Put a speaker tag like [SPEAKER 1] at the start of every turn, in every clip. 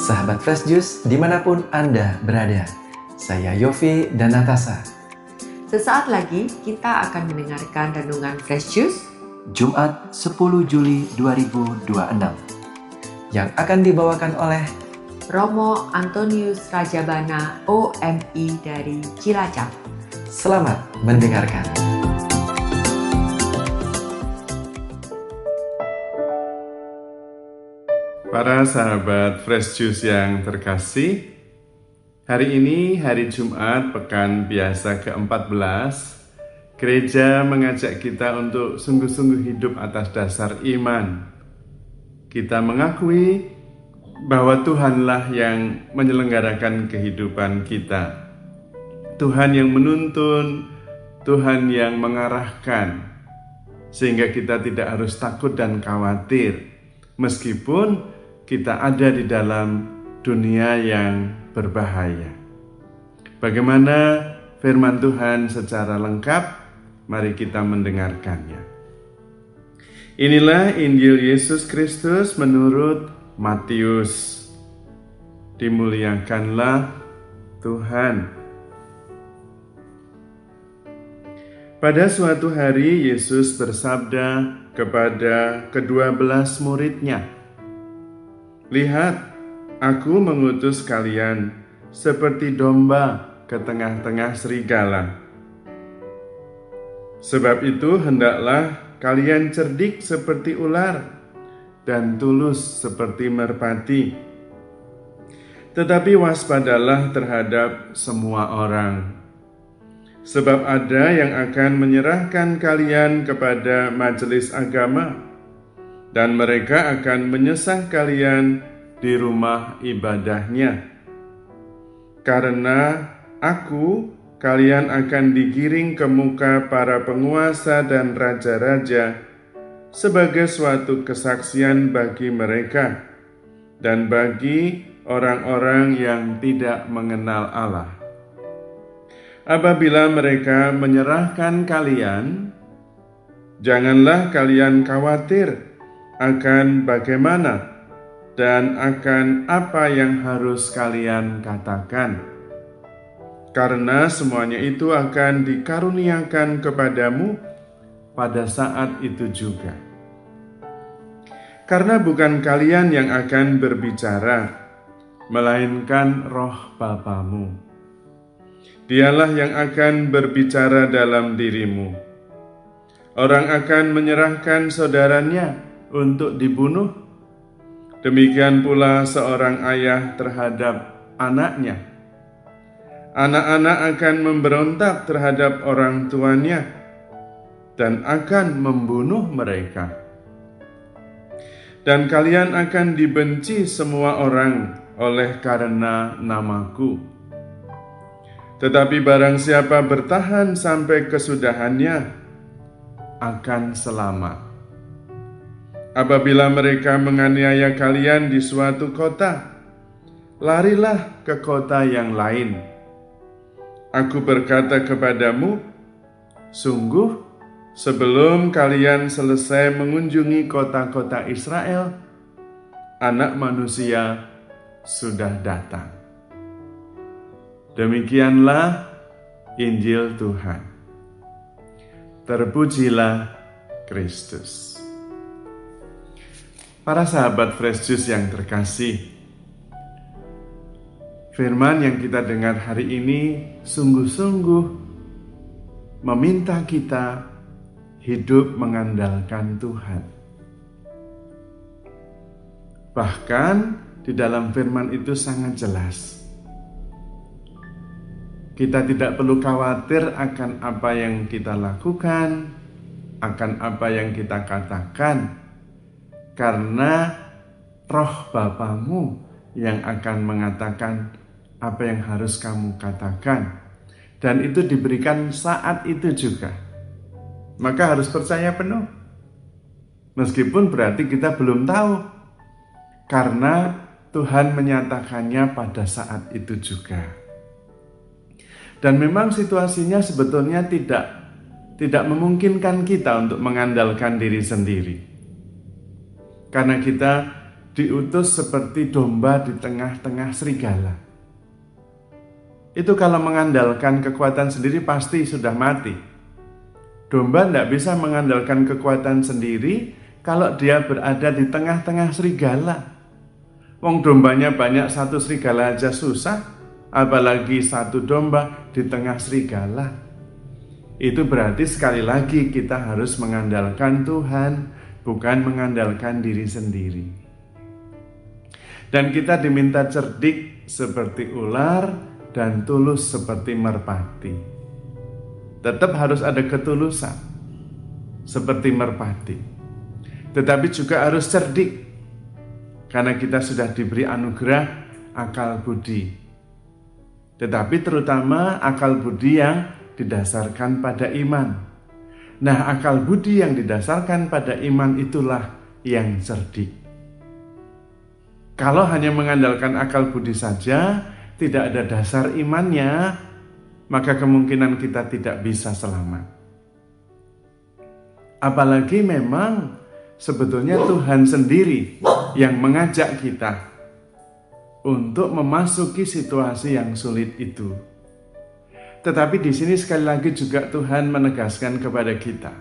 [SPEAKER 1] Sahabat Fresh Juice dimanapun Anda berada, saya Yofi dan Natasha.
[SPEAKER 2] Sesaat lagi kita akan mendengarkan renungan Fresh Juice
[SPEAKER 1] Jumat 10 Juli 2026 yang akan dibawakan oleh
[SPEAKER 2] Romo Antonius Rajabana OMI dari Cilacap.
[SPEAKER 1] Selamat mendengarkan.
[SPEAKER 3] Para sahabat Fresh Juice yang terkasih, hari ini hari Jumat pekan biasa ke-14, gereja mengajak kita untuk sungguh-sungguh hidup atas dasar iman. Kita mengakui bahwa Tuhanlah yang menyelenggarakan kehidupan kita. Tuhan yang menuntun, Tuhan yang mengarahkan, sehingga kita tidak harus takut dan khawatir, meskipun kita ada di dalam dunia yang berbahaya. Bagaimana firman Tuhan secara lengkap? Mari kita mendengarkannya. Inilah Injil Yesus Kristus menurut Matius. Dimuliakanlah Tuhan. Pada suatu hari Yesus bersabda kepada ke-12 murid-Nya, "Lihat, aku mengutus kalian seperti domba ke tengah-tengah serigala. Sebab itu hendaklah kalian cerdik seperti ular dan tulus seperti merpati. Tetapi waspadalah terhadap semua orang. Sebab ada yang akan menyerahkan kalian kepada majelis agama, dan mereka akan menyesah kalian di rumah ibadahnya. Karena kalian akan digiring ke muka para penguasa dan raja-raja sebagai suatu kesaksian bagi mereka dan bagi orang-orang yang tidak mengenal Allah. Apabila mereka menyerahkan kalian, janganlah kalian khawatir akan bagaimana dan akan apa yang harus kalian katakan, karena semuanya itu akan dikaruniakan kepadamu pada saat itu juga. Karena bukan kalian yang akan berbicara, melainkan Roh Bapamu. Dialah yang akan berbicara dalam dirimu. Orang akan menyerahkan saudaranya untuk dibunuh, demikian pula seorang ayah terhadap anaknya. Anak-anak akan memberontak terhadap orang tuanya dan akan membunuh mereka. Dan kalian akan dibenci semua orang oleh karena namaku. Tetapi barang siapa bertahan sampai kesudahannya akan selamat. Apabila mereka menganiaya kalian di suatu kota, larilah ke kota yang lain. Aku berkata kepadamu, sungguh sebelum kalian selesai mengunjungi kota-kota Israel, Anak Manusia sudah datang." Demikianlah Injil Tuhan. Terpujilah Kristus. Para sahabat Fresh Juice yang terkasih, firman yang kita dengar hari ini sungguh-sungguh meminta kita hidup mengandalkan Tuhan. Bahkan di dalam firman itu sangat jelas. Kita tidak perlu khawatir akan apa yang kita lakukan, akan apa yang kita katakan, karena Roh Bapamu yang akan mengatakan apa yang harus kamu katakan. Dan itu diberikan saat itu juga. Maka harus percaya penuh. Meskipun berarti kita belum tahu. Karena Tuhan menyatakannya pada saat itu juga. Dan memang situasinya sebetulnya tidak memungkinkan kita untuk mengandalkan diri sendiri. Karena kita diutus seperti domba di tengah-tengah serigala. Itu kalau mengandalkan kekuatan sendiri pasti sudah mati. Domba tidak bisa mengandalkan kekuatan sendiri kalau dia berada di tengah-tengah serigala. Wong dombanya banyak, satu serigala aja susah, apalagi satu domba di tengah serigala. Itu berarti sekali lagi kita harus mengandalkan Tuhan, bukan mengandalkan diri sendiri. Dan kita diminta cerdik seperti ular dan tulus seperti merpati. Tetap harus ada ketulusan seperti merpati. Tetapi juga harus cerdik, karena kita sudah diberi anugerah akal budi. Tetapi terutama akal budi yang didasarkan pada iman. Nah, akal budi yang didasarkan pada iman itulah yang cerdik. Kalau hanya mengandalkan akal budi saja, tidak ada dasar imannya, maka kemungkinan kita tidak bisa selamat. Apalagi memang sebetulnya Tuhan sendiri yang mengajak kita untuk memasuki situasi yang sulit itu. Tetapi di sini sekali lagi juga Tuhan menegaskan kepada kita,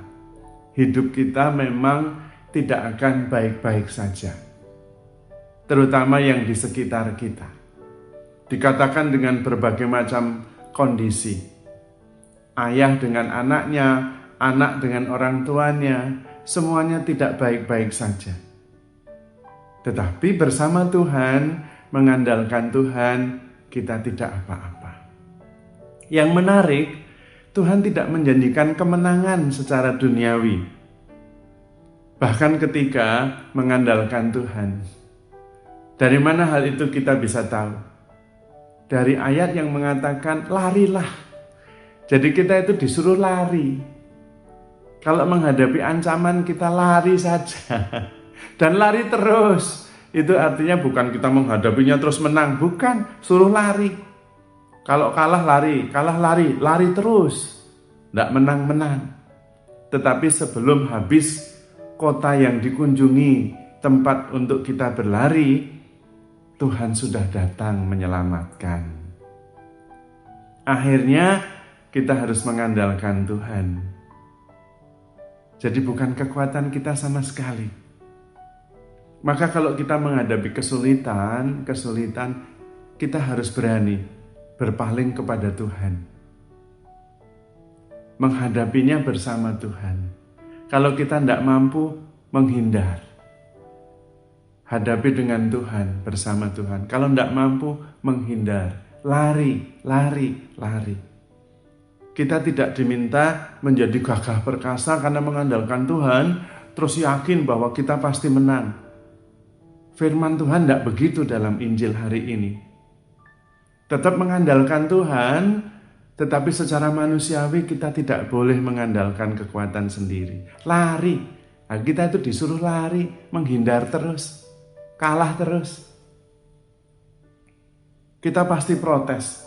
[SPEAKER 3] hidup kita memang tidak akan baik-baik saja, terutama yang di sekitar kita. Dikatakan dengan berbagai macam kondisi, ayah dengan anaknya, anak dengan orang tuanya, semuanya tidak baik-baik saja. Tetapi bersama Tuhan, mengandalkan Tuhan, kita tidak apa-apa. Yang menarik, Tuhan tidak menjanjikan kemenangan secara duniawi. Bahkan ketika mengandalkan Tuhan. Dari mana hal itu kita bisa tahu? Dari ayat yang mengatakan, larilah. Jadi kita itu disuruh lari. Kalau menghadapi ancaman, kita lari saja. Dan lari terus. Itu artinya bukan kita menghadapinya terus menang. Bukan, suruh lari. Kalau kalah lari, lari terus. Tidak menang-menang. Tetapi sebelum habis kota yang dikunjungi, tempat untuk kita berlari, Tuhan sudah datang menyelamatkan. Akhirnya kita harus mengandalkan Tuhan. Jadi bukan kekuatan kita sama sekali. Maka kalau kita menghadapi kesulitan, kita harus berani berpaling kepada Tuhan. Menghadapinya bersama Tuhan. Kalau kita tidak mampu, menghindar. Hadapi dengan Tuhan, bersama Tuhan. Kalau tidak mampu, menghindar. Lari. Kita tidak diminta menjadi gagah perkasa karena mengandalkan Tuhan, terus yakin bahwa kita pasti menang. Firman Tuhan tidak begitu dalam Injil hari ini. Tetap mengandalkan Tuhan, tetapi secara manusiawi kita tidak boleh mengandalkan kekuatan sendiri. Lari. Nah, kita itu disuruh lari, menghindar terus, kalah terus. Kita pasti protes.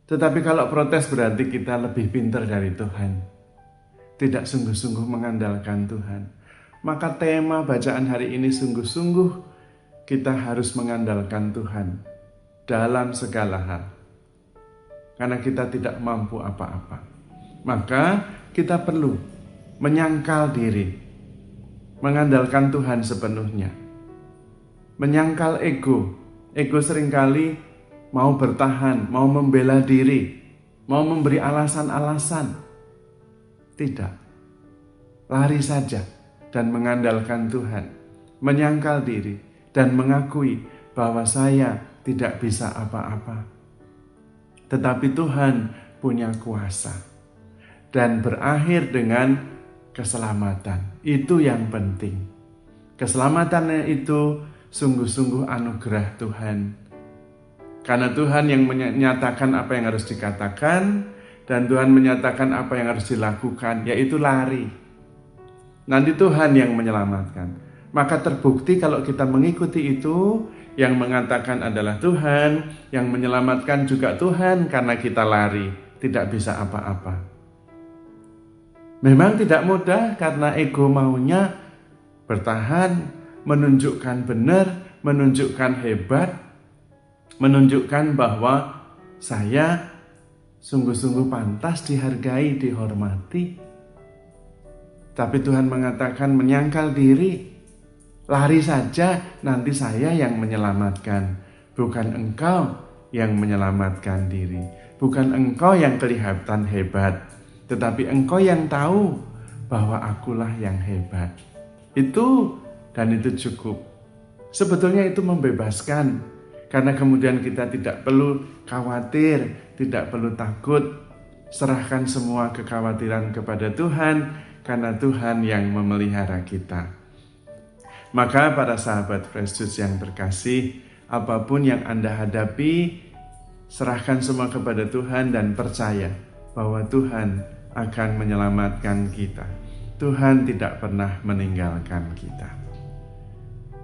[SPEAKER 3] Tetapi kalau protes berarti kita lebih pintar dari Tuhan. Tidak sungguh-sungguh mengandalkan Tuhan. Maka tema bacaan hari ini sungguh-sungguh kita harus mengandalkan Tuhan dalam segala hal. Karena kita tidak mampu apa-apa. Maka kita perlu menyangkal diri. Mengandalkan Tuhan sepenuhnya. Menyangkal ego. Ego seringkali mau bertahan, mau membela diri, mau memberi alasan-alasan. Tidak. Lari saja dan mengandalkan Tuhan. Menyangkal diri dan mengakui bahwa saya tidak bisa apa-apa. Tetapi Tuhan punya kuasa. Dan berakhir dengan keselamatan. Itu yang penting. Keselamatannya itu sungguh-sungguh anugerah Tuhan. Karena Tuhan yang menyatakan apa yang harus dikatakan, dan Tuhan menyatakan apa yang harus dilakukan, yaitu lari. Nanti Tuhan yang menyelamatkan. Maka terbukti kalau kita mengikuti itu, yang mengatakan adalah Tuhan, yang menyelamatkan juga Tuhan karena kita lari, tidak bisa apa-apa. Memang tidak mudah karena ego maunya bertahan, menunjukkan benar, menunjukkan hebat, menunjukkan bahwa saya sungguh-sungguh pantas dihargai, dihormati. Tapi Tuhan mengatakan menyangkal diri, lari saja, nanti saya yang menyelamatkan. Bukan engkau yang menyelamatkan diri. Bukan engkau yang kelihatan hebat, tetapi engkau yang tahu bahwa akulah yang hebat. Itu cukup. Sebetulnya itu membebaskan, karena kemudian kita tidak perlu khawatir, tidak perlu takut. Serahkan semua kekhawatiran kepada Tuhan, karena Tuhan yang memelihara kita. Maka para sahabat Fresh Juice yang terkasih, apapun yang Anda hadapi, serahkan semua kepada Tuhan dan percaya bahwa Tuhan akan menyelamatkan kita. Tuhan tidak pernah meninggalkan kita.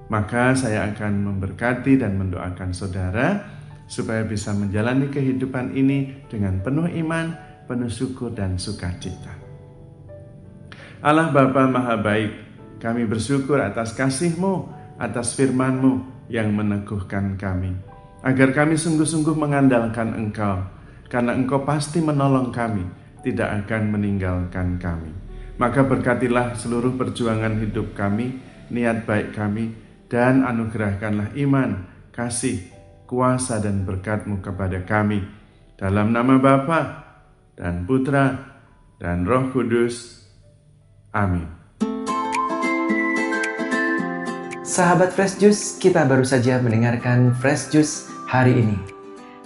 [SPEAKER 3] Maka saya akan memberkati dan mendoakan saudara supaya bisa menjalani kehidupan ini dengan penuh iman, penuh syukur dan sukacita. Allah Bapa Maha Baik, kami bersyukur atas kasih-Mu, atas firman-Mu yang meneguhkan kami, agar kami sungguh-sungguh mengandalkan Engkau, karena Engkau pasti menolong kami, tidak akan meninggalkan kami. Maka berkatilah seluruh perjuangan hidup kami, niat baik kami, dan anugerahkanlah iman, kasih, kuasa dan berkat-Mu kepada kami. Dalam nama Bapa dan Putra dan Roh Kudus. Amin.
[SPEAKER 1] Sahabat Fresh Juice, kita baru saja mendengarkan Fresh Juice hari ini.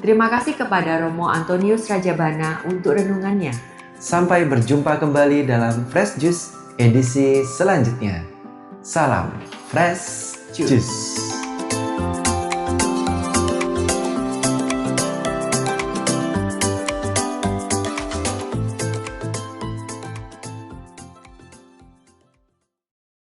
[SPEAKER 2] Terima kasih kepada Romo Antonius Rajabana untuk renungannya.
[SPEAKER 1] Sampai berjumpa kembali dalam Fresh Juice edisi selanjutnya. Salam Fresh Juice.